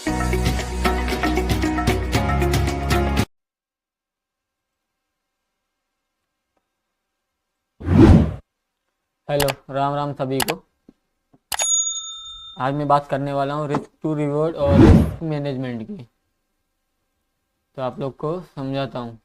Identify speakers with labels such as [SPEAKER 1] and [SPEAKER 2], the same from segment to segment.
[SPEAKER 1] Hello, Ram Ram सभी को। आज मैं बात करने वाला हूँ रिस्क टू रिवॉर्ड और रिस्क मैनेजमेंट की। तो आप लोग को समझाता हूँ।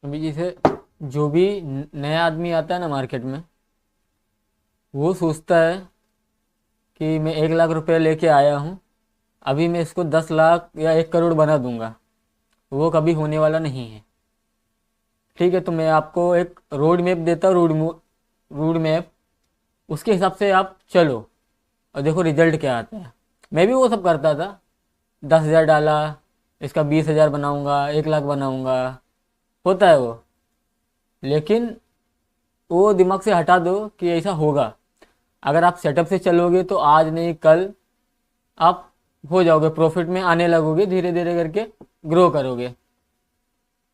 [SPEAKER 1] अभी जैसे जो भी नया आदमी आता है ना मार्केट में, वो सोचता है कि मैं 1 लाख रुपए लेके आया हूँ, अभी मैं इसको 10 लाख या 1 करोड़ बना दूंगा। वो कभी होने वाला नहीं है। ठीक है, तो मैं आपको एक रोड मैप देता हूँ, रोड मैप। उसके हिसाब से आप चलो और देखो रिजल्ट क्या आता है। मैं भी वो सब करता था। 10,000 डाला, इसका 20,000 बनाऊंगा, 1 लाख बनाऊंगा, होता है वो। लेकिन वो दिमाग से हटा दो कि ऐसा होगा। अगर आप सेटअप से चलोगे तो आज नहीं कल आप हो जाओगे, प्रॉफिट में आने लगोगे, धीरे धीरे करके ग्रो करोगे।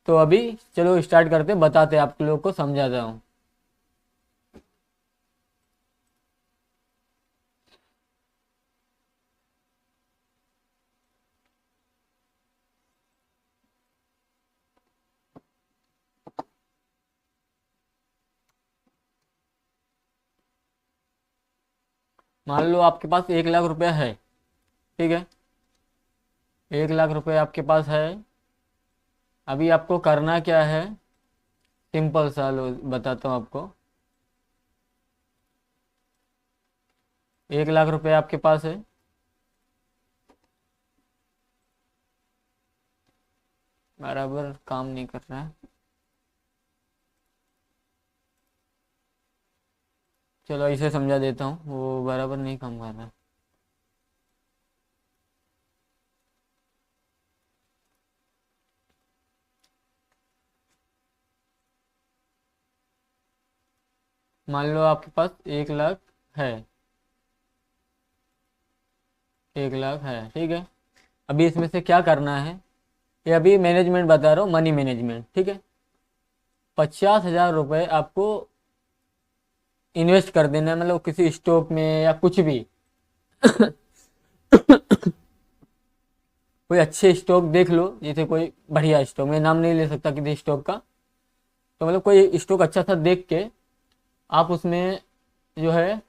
[SPEAKER 1] तो अभी चलो स्टार्ट करते, बताते आप लोग को समझाता हूँ। मान लो आपके पास 1 लाख रुपया है। ठीक है, 1 लाख रुपये आपके पास है। अभी आपको करना क्या है, सिंपल सा लो बताता हूँ आपको। 1 लाख रुपये आपके पास है। बराबर काम नहीं कर रहा है। चलो इसे समझा देता हूँ, वो बराबर नहीं काम कर रहा है। मान लो आपके पास 1 लाख है। 1 लाख है, ठीक है। अभी इसमें से क्या करना है, ये अभी मैनेजमेंट बता रहा हूँ, मनी मैनेजमेंट। ठीक है, 50,000 रुपये आपको इन्वेस्ट कर देना है, मतलब किसी स्टॉक में या कुछ भी। कोई अच्छे स्टॉक देख लो, जैसे कोई बढ़िया स्टॉक, मैं नाम नहीं ले सकता किसी स्टॉक का। तो मतलब कोई स्टॉक अच्छा सा देख के आप उसमें जो है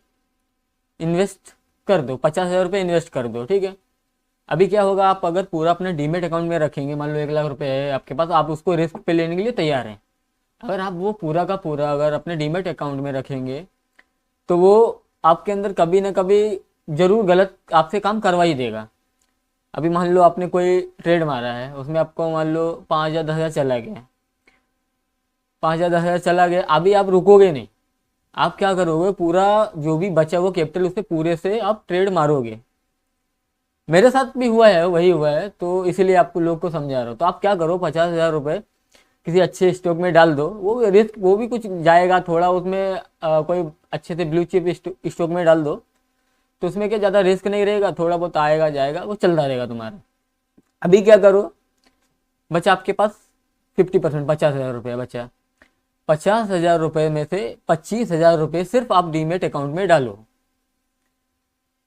[SPEAKER 1] इन्वेस्ट कर दो। 50,000 रुपये इन्वेस्ट कर दो, ठीक है। अभी क्या होगा, आप अगर पूरा अपने डीमेट अकाउंट में रखेंगे, मान लो 1 लाख रुपए है आपके पास, आप उसको रिस्क पे लेने के लिए तैयार हैं। अगर आप वो पूरा का पूरा अगर अपने डीमेट अकाउंट में रखेंगे तो वो आपके अंदर कभी ना कभी जरूर गलत आपसे काम करवा ही देगा। अभी मान लो आपने कोई ट्रेड मारा है, उसमें आपको मान लो 5,000 10,000 चला गया। 5,000 10,000 चला गया, अभी आप रुकोगे नहीं। आप क्या करोगे, पूरा जो भी बचा हुआ कैपिटल उससे पूरे से आप ट्रेड मारोगे। मेरे साथ भी हुआ है, वही हुआ है, तो इसीलिए आपको लोग को समझा रहा हूँ। तो आप क्या करो, 50,000 रुपये किसी अच्छे स्टॉक में डाल दो। वो रिस्क वो भी कुछ जाएगा थोड़ा उसमें, कोई अच्छे से ब्लू चिप स्टॉक में डाल दो। तो उसमें क्या ज़्यादा रिस्क नहीं रहेगा, थोड़ा बहुत आएगा जाएगा, वो चलता रहेगा तुम्हारा। अभी क्या करो, बचा आपके पास 50%, 50,000 रुपये बचा। 50,000 रुपये में से 25,000 रुपये सिर्फ आप डीमेट अकाउंट में डालो।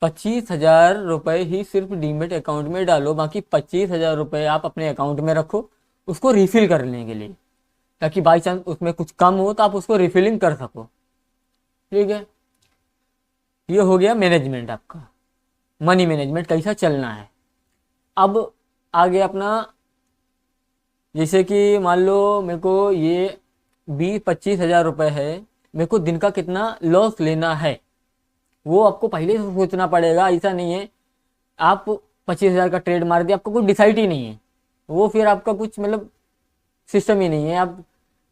[SPEAKER 1] 25,000 रुपये ही सिर्फ डीमेट अकाउंट में डालो, बाकी 25,000 रुपये आप अपने अकाउंट में रखो उसको रिफिल करने के लिए, ताकि बाई चांस उसमें कुछ कम हो तो आप उसको रिफिलिंग कर सको। ठीक है, ये हो गया मैनेजमेंट आपका, मनी मैनेजमेंट कैसा चलना है। अब आगे अपना, जैसे कि मान लो मेरे को ये 20-25 हज़ार रुपये है, मेरे को दिन का कितना लॉस लेना है वो आपको पहले से सोचना पड़ेगा। ऐसा नहीं है आप 25,000 का ट्रेड मार दिया, आपका कुछ डिसाइड ही नहीं है, वो फिर आपका कुछ मतलब सिस्टम ही नहीं है। आप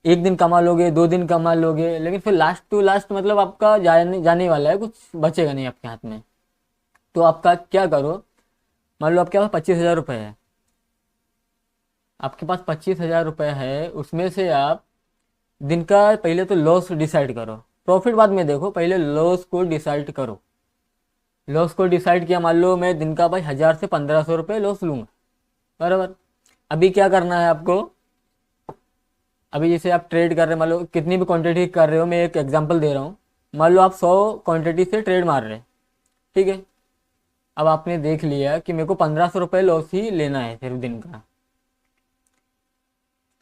[SPEAKER 1] एक दिन कमा लोगे, 2 दिन कमा लोगे, लेकिन फिर लास्ट टू लास्ट मतलब आपका जाने जाने वाला है, कुछ बचेगा नहीं आपके हाथ में। तो आपका क्या करो, मान लो आपके पास 25,000 रुपये है। आपके पास 25,000 रुपये है, उसमें से आप दिन का पहले तो लॉस डिसाइड करो, प्रॉफिट बाद में देखो, पहले लॉस को डिसाइड करो। लॉस को डिसाइड किया, मान लो मैं दिन का भाई 1,000 से 1,500 रुपये लॉस लूँगा, बराबर। अभी क्या करना है आपको, अभी जैसे आप ट्रेड कर रहे हैं, मान लो कितनी भी क्वांटिटी कर रहे हो, मैं एक एग्जांपल दे रहा हूँ। मान लो आप 100 क्वांटिटी से ट्रेड मार रहे हैं, ठीक है। अब आपने देख लिया कि मेरे को 1500 रुपये लॉस ही लेना है सिर्फ दिन का।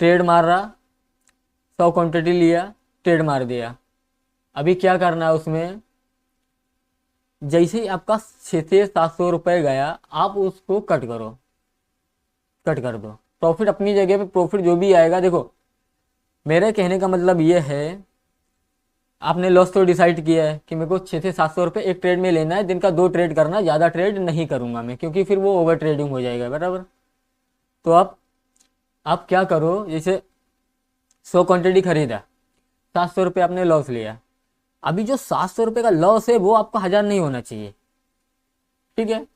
[SPEAKER 1] ट्रेड मार रहा, 100 क्वांटिटी लिया, ट्रेड मार दिया। अभी क्या करना है उसमें, जैसे ही आपका 600 से 700 रुपये गया, आप उसको कट करो, कट कर दो। प्रॉफिट अपनी जगह पे, प्रॉफिट जो भी आएगा, देखो मेरे कहने का मतलब ये है, आपने लॉस तो डिसाइड किया है कि मेरे को 600 से 700 रुपये एक ट्रेड में लेना है, दिन का 2 ट्रेड करना है, ज़्यादा ट्रेड नहीं करूँगा मैं, क्योंकि फिर वो ओवर ट्रेडिंग हो जाएगा, बराबर। तो आप क्या करो, जैसे 100 क्वांटिटी खरीदा, 700 रुपये आपने लॉस लिया। अभी जो 700 रुपये का लॉस है वो आपका 1000 नहीं होना चाहिए, ठीक है।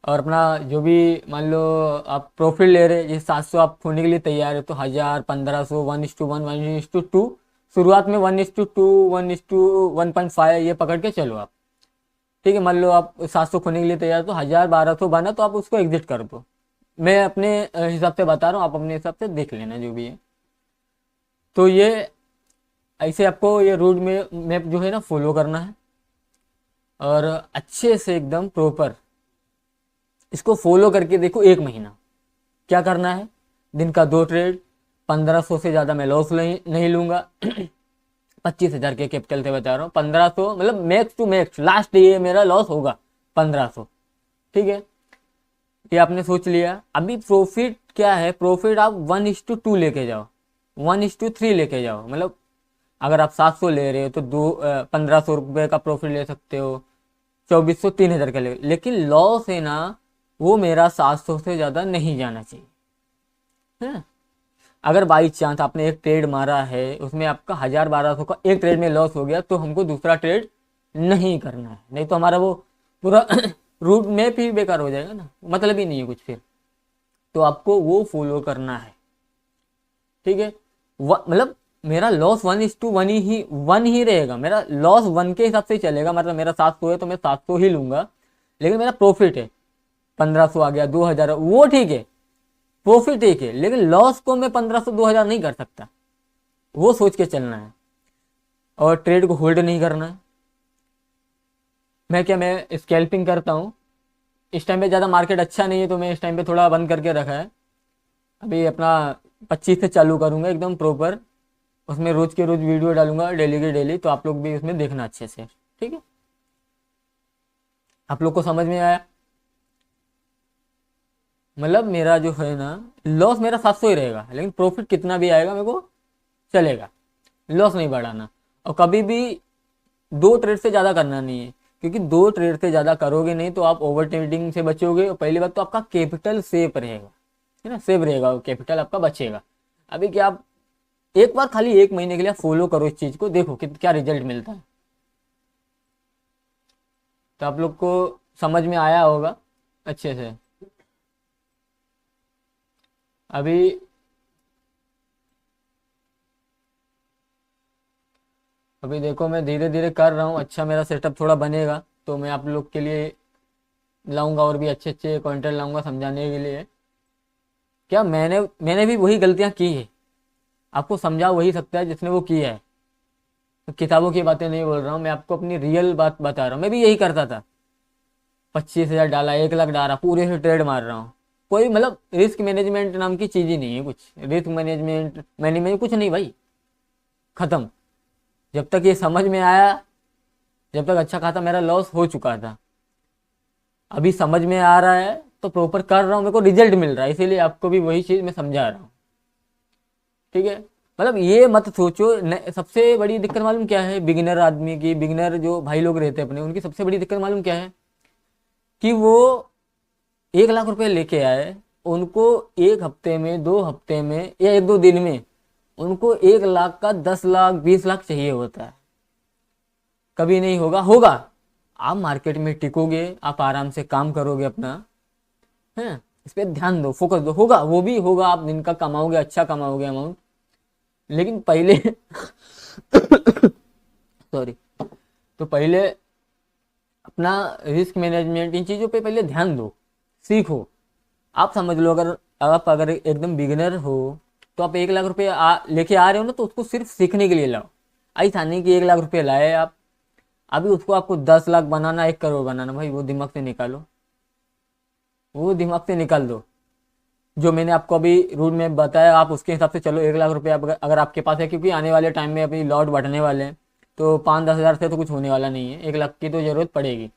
[SPEAKER 1] और अपना जो भी मान लो आप प्रॉफिट ले रहे, जैसे 700 आप खोने के लिए तैयार है, तो 1000, 1500, 1:1, 1:2, शुरुआत में 1:2, 1:1.5 ये पकड़ के चलो आप, ठीक है। मान लो आप 700 खोने के लिए तैयार, तो 1000, 1200 बना तो आप उसको एग्जिट कर दो। मैं अपने हिसाब से बता रहा हूँ, आप अपने हिसाब से देख लेना जो भी है। तो ये ऐसे आपको ये रूट में मैप जो है ना फॉलो करना है, और अच्छे से एकदम प्रॉपर इसको फॉलो करके देखो। 1 महीना क्या करना है, दिन का 2 ट्रेड, 1500 से ज़्यादा मैं लॉस नहीं लूँगा। 25,000 के कैपिटल से बता रहा हूँ, 1500 मतलब मैक्स टू मैक्स, लास्ट ये मेरा लॉस होगा 1500, ठीक है। ये आपने सोच लिया। अभी प्रॉफिट क्या है, प्रॉफिट आप 1:2 लेके जाओ, 1:3 लेके जाओ। मतलब अगर आप 700 ले रहे हो तो 1500 रुपये का प्रॉफिट ले सकते हो, 2400, 3000 का लेकिन लॉस है ना, वो मेरा 700 से ज़्यादा नहीं जाना चाहिए, है। अगर बाई चांस आपने एक ट्रेड मारा है, उसमें आपका 1000, 1200 का एक ट्रेड में लॉस हो गया, तो हमको दूसरा ट्रेड नहीं करना है, नहीं तो हमारा वो पूरा रूट मैप ही बेकार हो जाएगा ना, मतलब ही नहीं है कुछ फिर। तो आपको वो फॉलो करना है, ठीक है। मतलब मेरा लॉस 1:1 ही 1 ही रहेगा, मेरा लॉस 1 के हिसाब से ही चलेगा। मतलब मेरा 700 है तो मैं 700 ही लूँगा, लेकिन मेरा प्रॉफिट है 1500 आ गया, 2000, वो ठीक है, प्रॉफिट ठीक है, लेकिन लॉस को मैं 1500, 2000 नहीं कर सकता, वो सोच के चलना है। और ट्रेड को होल्ड नहीं करना है। मैं स्कैल्पिंग करता हूँ, इस टाइम पे ज़्यादा मार्केट अच्छा नहीं है, तो मैं इस टाइम पे थोड़ा बंद करके रखा है। अभी अपना 25 से चालू करूँगा एकदम प्रॉपर, उसमें रोज़ के रोज़ वीडियो डालूंगा, डेली के डेली, तो आप लोग भी उसमें देखना अच्छे से, ठीक है। आप लोग को समझ में आया। मतलब मेरा जो है ना, लॉस मेरा 700 ही रहेगा, लेकिन प्रॉफिट कितना भी आएगा मेरे को चलेगा, लॉस नहीं बढ़ाना। और कभी भी 2 ट्रेड से ज़्यादा करना नहीं है, क्योंकि 2 ट्रेड से ज़्यादा करोगे नहीं तो आप ओवर ट्रेडिंग से बचोगे। और पहली बात तो आपका कैपिटल सेफ रहेगा, है ना, सेफ रहेगा, कैपिटल आपका बचेगा। अभी क्या, आप एक बार खाली 1 महीने के लिए फॉलो करो इस चीज़ को, देखो कि क्या रिजल्ट मिलता है। तो आप लोग को समझ में आया होगा अच्छे से। अभी अभी देखो मैं धीरे धीरे कर रहा हूँ, अच्छा मेरा सेटअप थोड़ा बनेगा तो मैं आप लोग के लिए लाऊंगा, और भी अच्छे अच्छे कंटेंट लाऊंगा समझाने के लिए। क्या मैंने भी वही गलतियाँ की है, आपको समझा वही सकता है जिसने वो किया है। तो किताबों की बातें नहीं बोल रहा हूँ मैं, आपको अपनी रियल बात बता रहा हूँ। मैं भी यही करता था, 25,000 डाला, 1 लाख डाला, पूरे से ट्रेड मार रहा हूँ। कोई मतलब रिस्क मैनेजमेंट नाम की चीज़ ही नहीं है, कुछ रिस्क मैनेजमेंट मैनेजमेंट कुछ नहीं भाई, खत्म। जब तक ये समझ में आया, जब तक अच्छा खासा मेरा लॉस हो चुका था। अभी समझ में आ रहा है तो प्रॉपर कर रहा हूँ, मेरे को रिजल्ट मिल रहा है, इसीलिए आपको भी वही चीज़ मैं समझा रहा हूँ, ठीक है। मतलब ये मत सोचो, सबसे बड़ी दिक्कत मालूम क्या है बिगिनर आदमी की, बिगिनर जो भाई लोग रहते हैं अपने, उनकी सबसे बड़ी दिक्कत मालूम क्या है, कि वो 1 लाख रुपए लेके आए, उनको 1 हफ्ते में, 2 हफ्ते में, या 1-2 दिन में उनको 1 लाख का 10 लाख, 20 लाख चाहिए होता है। कभी नहीं होगा, होगा। आप मार्केट में टिकोगे, आप आराम से काम करोगे अपना, है, इस पर ध्यान दो, फोकस दो, होगा, वो भी होगा। आप दिन का कमाओगे, अच्छा कमाओगे अमाउंट, लेकिन पहले सॉरी, तो पहले अपना रिस्क मैनेजमेंट, इन चीज़ों पे पहले ध्यान दो, सीखो। आप समझ लो, अगर आप एकदम बिगिनर हो तो आप 1 लाख रुपये लेके आ रहे हो ना, तो उसको सिर्फ सीखने के लिए लाओ। ऐसा नहीं कि 1 लाख रुपये लाए आप, अभी उसको आपको 10 लाख बनाना, 1 करोड़ बनाना, भाई वो दिमाग से निकालो, वो दिमाग से निकाल दो। जो मैंने आपको अभी रूल में बताया आप उसके हिसाब से चलो। 1 लाख रुपये अगर आपके पास है, क्योंकि आने वाले टाइम में अभी लॉट बढ़ने वाले हैं, तो 5-10 हज़ार से तो कुछ होने वाला नहीं है, 1 लाख की तो ज़रूरत पड़ेगी।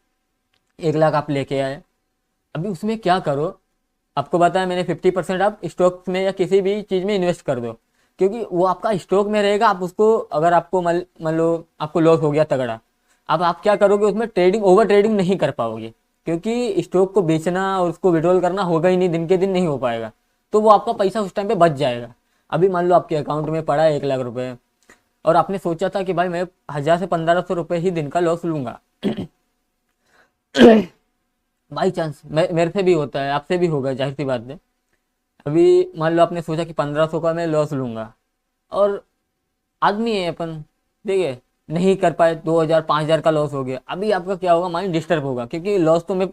[SPEAKER 1] 1 लाख आप लेके आए, अभी उसमें क्या करो, आपको बताया मैंने 50% आप स्टॉक्स में या किसी भी चीज़ में इन्वेस्ट कर दो, क्योंकि वो आपका स्टॉक में रहेगा। आप उसको, अगर आपको मान लो आपको लॉस हो गया तगड़ा, अब आप क्या करोगे, उसमें ट्रेडिंग, ओवर ट्रेडिंग नहीं कर पाओगे, क्योंकि स्टॉक को बेचना और उसको विड्रॉल करना होगा ही नहीं, दिन के दिन नहीं हो पाएगा, तो वो आपका पैसा उस टाइम पे बच जाएगा। अभी मान लो आपके अकाउंट में पड़ा है 1 लाख रुपए, और आपने सोचा था कि भाई मैं 1000 से 1500 रुपये ही दिन का लॉस लूँगा। बाई चांस मेरे से भी होता है, आपसे भी होगा, जाहिर सी बात है। अभी मान लो आपने सोचा कि 1500 का मैं लॉस लूँगा, और आदमी है अपन, देखिए नहीं कर पाए, 2000 5000 का लॉस हो गया। अभी आपका क्या होगा, माइंड डिस्टर्ब होगा, क्योंकि लॉस तो मैं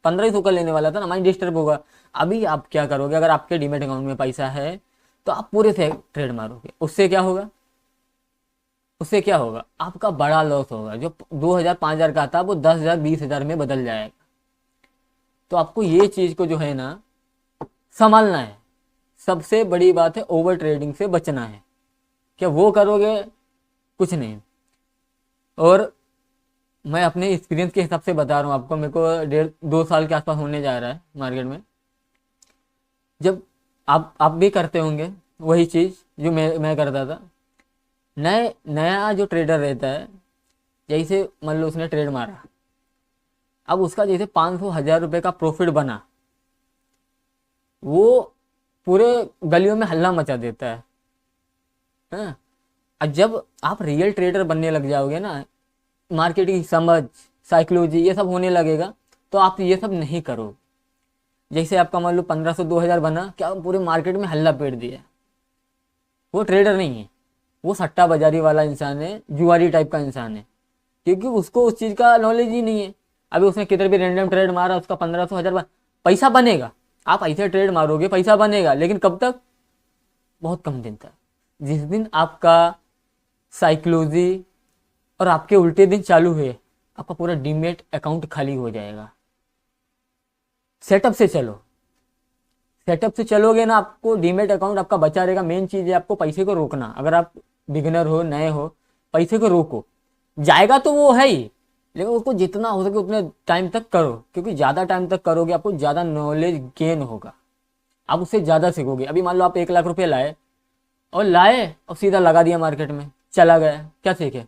[SPEAKER 1] 1500 का लेने वाला था ना, माइंड डिस्टर्ब होगा। अभी आप क्या करोगे, अगर आपके डीमेट अकाउंट में पैसा है तो आप पूरे से ट्रेड मारोगे, उससे क्या होगा, उससे क्या होगा, आपका बड़ा लॉस होगा। जो 2000 5000 का था वो 10,000 20,000 में बदल जाएगा। तो आपको ये चीज़ को जो है ना संभालना है। सबसे बड़ी बात है, ओवर ट्रेडिंग से बचना है। क्या वो करोगे, कुछ नहीं। और मैं अपने एक्सपीरियंस के हिसाब से बता रहा हूँ आपको, मेरे को 1.5-2 साल के आसपास होने जा रहा है मार्केट में। जब आप भी करते होंगे वही चीज़ जो मैं करता था। नया जो ट्रेडर रहता है, जैसे मान लो उसने ट्रेड मारा, अब उसका जैसे 500-1000 रुपये का प्रॉफिट बना, वो पूरे गलियों में हल्ला मचा देता है। हाँ, और जब आप रियल ट्रेडर बनने लग जाओगे ना, मार्केट की समझ, साइकोलॉजी ये सब होने लगेगा, तो आप ये सब नहीं करोगे। जैसे आपका मान लो 1500-2000 बना, क्या पूरे मार्केट में हल्ला पेट दिया, वो ट्रेडर नहीं है, वो सट्टा बाजारी वाला इंसान है, जुआरी टाइप का इंसान है, क्योंकि उसको उस चीज़ का नॉलेज ही नहीं है। अभी उसने किधर भी रैंडम ट्रेड मारा, उसका 1500-1000 पैसा बनेगा। आप ऐसे ट्रेड मारोगे, पैसा बनेगा, लेकिन कब तक, बहुत कम दिन तक। जिस दिन आपका साइकोलॉजी और आपके उल्टे दिन चालू हुए, आपका पूरा डीमेट अकाउंट खाली हो जाएगा। सेटअप से चलो, सेटअप से चलोगे ना, आपको डीमेट अकाउंट आपका बचा रहेगा। मेन चीज़ है आपको पैसे को रोकना। अगर आप बिगिनर हो, नए हो, पैसे को रोको। जाएगा तो वो है ही, लेकिन उसको जितना हो सके उतने टाइम तक करो, क्योंकि ज़्यादा टाइम तक करोगे आपको ज़्यादा नॉलेज गेन होगा, आप उससे ज़्यादा सीखोगे। अभी मान लो आप 1 लाख रुपये लाए और सीधा लगा दिया मार्केट में, चला गया, क्या सीखे,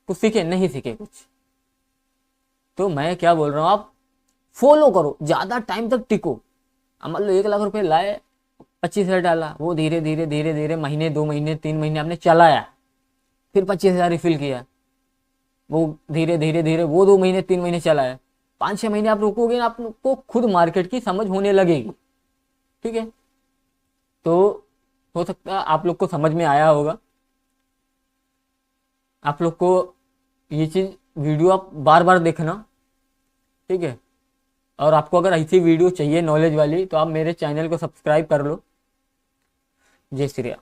[SPEAKER 1] कुछ सीखे नहीं, सीखे कुछ। तो मैं क्या बोल रहा हूँ, आप फॉलो करो, ज़्यादा टाइम तक टिको। अब मान लो 1 लाख रुपये लाए, 25,000 डाला, वो धीरे धीरे धीरे धीरे महीने, 2 महीने, 3 महीने आपने चलाया, फिर 25,000 रिफिल किया, वो धीरे धीरे धीरे वो 2 महीने 3 महीने चलाया, 5-6 महीने आप रुकोगे ना, आपको खुद मार्केट की समझ होने लगेगी। ठीक है, तो हो सकता है आप लोग को समझ में आया होगा। आप लोग को ये चीज़, वीडियो आप बार बार देखना, ठीक है। और आपको अगर ऐसी वीडियो चाहिए नॉलेज वाली, तो आप मेरे चैनल को सब्सक्राइब कर लो। जय श्री राम।